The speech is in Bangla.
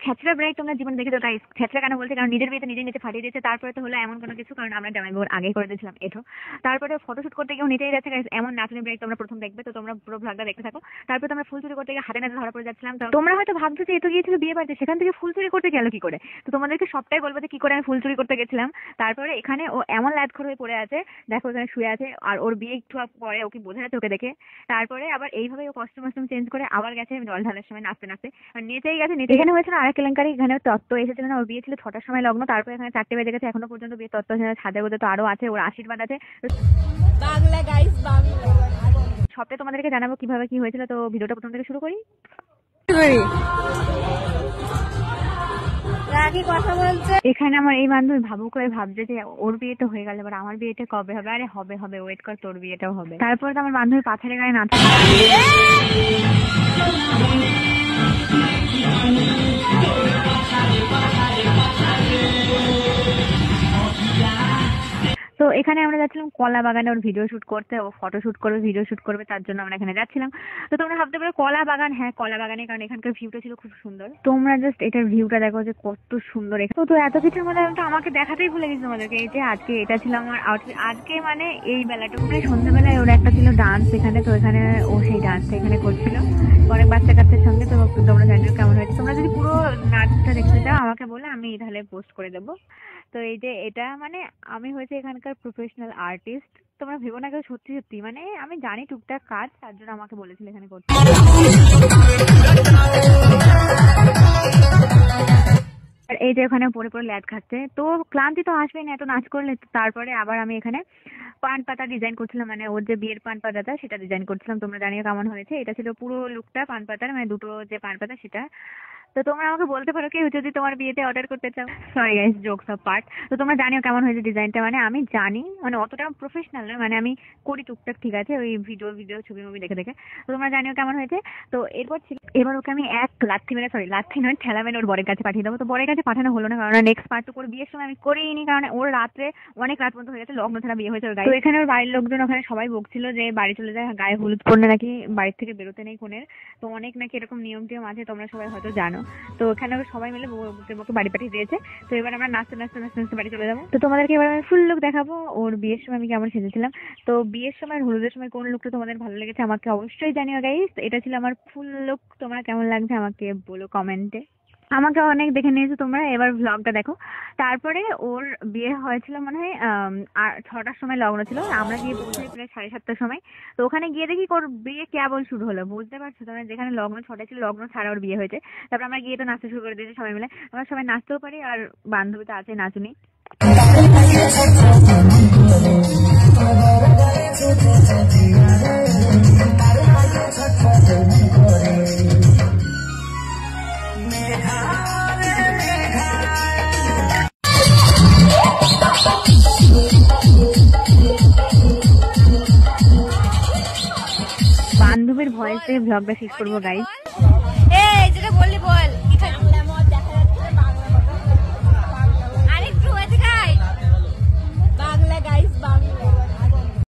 ছেঁচড়া ব্রাইড তোমরা জীবনে দেখে তো গাইস। ছেঁচড়া কেন বলতে, কারণ নিজের বিয়েতে নিজে নিচে ফাটিয়ে দিয়েছে। তারপরে তো হলো এমন কোনো কিছু, কারণ আমরা জামাই বউর আগেই করে দিয়েছিলাম এটো। তারপরে ফটোশুট করতে গিয়েও নিতেই যাচ্ছে গাইস। এমন নাচনি ব্রাইড তোমরা প্রথম দেখবে, তো তোমরা পুরো ভ্লগটা দেখতে থাকো। তারপরে তোমরা ফুল চুরি করতে গিয়ে হাতে নাতে ধরা পড়ে যাচ্ছিলাম। তো তোমরা হয়তো ভাবছো যে এতো গিয়েছিল বিয়ে বাড়িতে, সেখান থেকে ফুল চুরি করতে গেল কি করে। তো তোমাদেরকে সবটাই বলবো যে কি করে আমি ফুল চুরি করতে গেছিলাম। তারপরে এখানে ও এমন ল্যাদখোর হয়ে পড়ে আছে, দেখো এখানে শুয়ে আছে, আর ওর বিয়ে একটু পরে ওকে বোঝা যাচ্ছে ওকে দেখে। তারপরে আবার এইভাবে ও কস্টিউম চেঞ্জ করে আবার গেছে জল ঢালার সময় নাচতে নাচতে, আর নেচেই গেছে। এখানে হয়েছিল আরেক কেলেঙ্কারি। এখানে তত্ত্ব এসেছিল না, ওর বিয়ে ছিল 6টার সময় লগ্ন, তারপরে এখানে 4টে বেজে গেছে, এখনো পর্যন্ত বিয়ে তত্ত্ব সাজে গোজে তো আরো আছে, ওর আশীর্বাদ আছে। বাংলা গাইস, বাংলা সবটাই তোমাদেরকে জানাবো কিভাবে কি হয়েছিল। তো ভিডিওটা প্রথম থেকে শুরু করি। কথা বলছে এখানে আমার এই বান্ধবী ভাবুক হয়ে ভাবছে যে ওর বিয়ে তো হয়ে গেল, এবার আমার বিয়েটা কবে হবে। আরে হবে হবে, ওয়েট কর, তোর বিয়েটাও হবে। তারপরে তো আমার বান্ধবী পাথরের গায়ে নাচে। তো এখানে আমরা যাচ্ছিলাম কলা বাগানে ওর ভিডিও শুট করতে। ও ফটো শুট করবে, ভিডিও শুট করবে, তার জন্য আমরা এখানে যাচ্ছিলাম। তো তোমরা ভাবতে পারো কলা বাগান, হ্যাঁ কলা বাগানে, কারণ এখানকার ভিউটা ছিল খুব সুন্দর। তোমরা জাস্ট এটার ভিউটা দেখো যে কত সুন্দর। তো এত কিছুর মধ্যে আমি তো আমাকে দেখাতেই ভুলে গেছি তোমাদেরকে। এই যে আজকে এটা ছিল আমার আউটফিট। আজকে মানে এই বেলাটুকু মানে সন্ধ্যাবেলায় ওর একটা ছিল ডান্স এখানে। তো এখানে ও সেই ডান্সটা এখানে করছিল অনেক বাচ্চা কাচ্চার সঙ্গে। তো তোমরা জানিও কেমন হয়েছে। তোমরা যদি পুরো নাচটা দেখতে চাও আমাকে বলে, আমি তাহলে পোস্ট করে দেবো। তো এই যে এটা মানে আমি হয়েছে এখানকার প্রফেশনাল আর্টিস্ট। তোমরা ভেবো না কেউ, সত্যি সত্যি মানে আমি জানি টুকটাক কাজ, তার জন্য আমাকে বলেছিল এখানে করতে। আর এই যে ওখানে পরে পরে ল্যাদ খাচ্ছে। তো ক্লান্তি তো আসবেই না এত নাচ করলে। তারপরে আবার আমি এখানে পান পাতা ডিজাইন করছিলাম, মানে ওর যে বিয়ের পান পাতাটা সেটা ডিজাইন করছিলাম। তোমরা জানিও কেমন হয়েছে। এটা ছিল পুরো লুকটা পান পাতার, মানে দুটো যে পান পাতা সেটা। তো তোমরা আমাকে বলতে পারো কেউ যদি তোমার বিয়েতে অর্ডার করতে চাও। Sorry guys, jokes of part. তো তোমরা জানিও কেমন হয়েছে ডিজাইনটা। মানে আমি জানি, মানে অতটা প্রফেশনাল নয়, মানে আমি করি টুকটাক, ঠিক আছে, ওই ভিডিও ছবি মুভি দেখে দেখে। তো তোমরা জানিও কেমন হয়েছে। তো এবার ওকে আমি এক লাথি মেরে, সরি লাথি নয় ঠেলা মেরে ওর বরের কাছে পাঠিয়ে দেবো। তো বরের কাছে পাঠানো হলো না, কারণ নেক্সট পার্ট তো করে বিয়ের সময় আমি করিনি, কারণ ওর রাত্রে অনেক রাত পর্যন্ত হয়ে গেছে, লগ্ন ছাড়া বিয়ে হয়েছে ওর গায়ে। তো এখানে ওর বাড়ির লোকজন ওখানে সবাই বকছিল যে বাড়ি চলে যায়, গায়ে হলুদ পড়লে নাকি বাড়ির থেকে বেরোতে নেই কোনের। তো অনেক নাকি এরকম নিয়ম টিয়ম আছে, তোমরা সবাই হয়তো জানো। তো এখানে সবাই মিলে বউকে বাড়ি পাঠিয়ে দিয়েছে। তো এবার আমরা নাচতে নাচতে নাচতে নাচতে বাড়ি চলে যাবো। তো তোমাদেরকে এবার আমি ফুল লুক দেখাবো ওর বিয়ের সময় আমি কেমন সেজেছিলাম। তো বিয়ের সময় হলুদের সময় কোন লুকটা তোমাদের ভালো লেগেছে আমাকে অবশ্যই জানিও গাইস। এটা ছিল আমার ফুল লুক। তোমরা কেমন লাগছে আমাকে বলো কমেন্টে। আমাকে অনেক দেখে নিয়েছো তোমরা, এবার ভ্লগটা দেখো। তারপরে ওর বিয়ে হয়েছিল মনে হয় 6টার সময় লগ্ন ছিল, আমরা গিয়ে পৌঁছাই প্রায় 7:30টার সময়। তো ওখানে গিয়ে দেখি ওর বিয়ে কেবল শুরু হলো, বুঝতে পারছো তোমরা, যেখানে লগ্ন 6টায় ছিল লগ্ন ছাড়া ওর বিয়ে হয়েছে। তারপর আমরা গিয়ে তো নাচতে শুরু করে দিয়েছি সবাই মিলে। আমরা সবাই নাচতেও পারি, আর বান্ধবী তো আছে নাচুনি। বান্ধবীর ভয়েসে ভ্লগটা শেষ করবো গাইস। এই যেটা বললি বল।